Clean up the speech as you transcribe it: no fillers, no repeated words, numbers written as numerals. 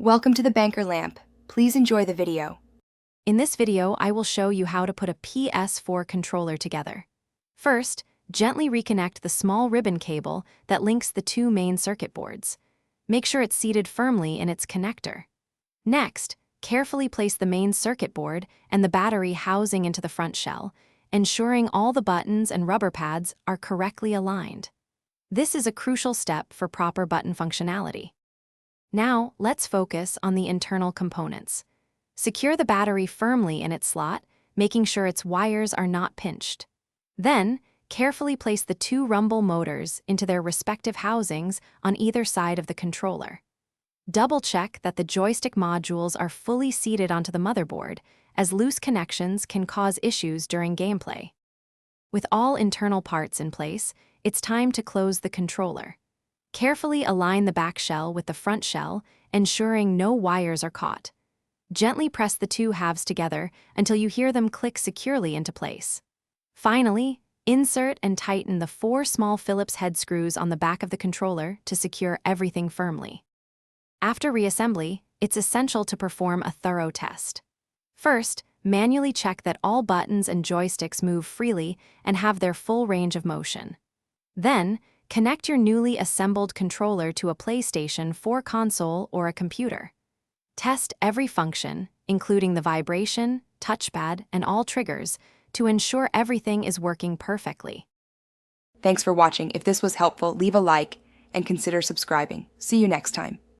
Welcome to the Banker Lamp. Please enjoy the video. In this video, I will show you how to put a PS4 controller together. First, gently reconnect the small ribbon cable that links the two main circuit boards. Make sure it's seated firmly in its connector. Next, carefully place the main circuit board and the battery housing into the front shell, ensuring all the buttons and rubber pads are correctly aligned. This is a crucial step for proper button functionality. Now, let's focus on the internal components. Secure the battery firmly in its slot, making sure its wires are not pinched. Then, carefully place the two rumble motors into their respective housings on either side of the controller. Double-check that the joystick modules are fully seated onto the motherboard, as loose connections can cause issues during gameplay. With all internal parts in place, it's time to close the controller. Carefully align the back shell with the front shell, ensuring no wires are caught. Gently press the two halves together until you hear them click securely into place. Finally, insert and tighten the 4 small Phillips head screws on the back of the controller to secure everything firmly. After reassembly, it's essential to perform a thorough test. First, manually check that all buttons and joysticks move freely and have their full range of motion. Then, connect your newly assembled controller to a PlayStation 4 console or a computer. Test every function, including the vibration, touchpad, and all triggers, to ensure everything is working perfectly. Thanks for watching. If this was helpful, leave a like and consider subscribing. See you next time.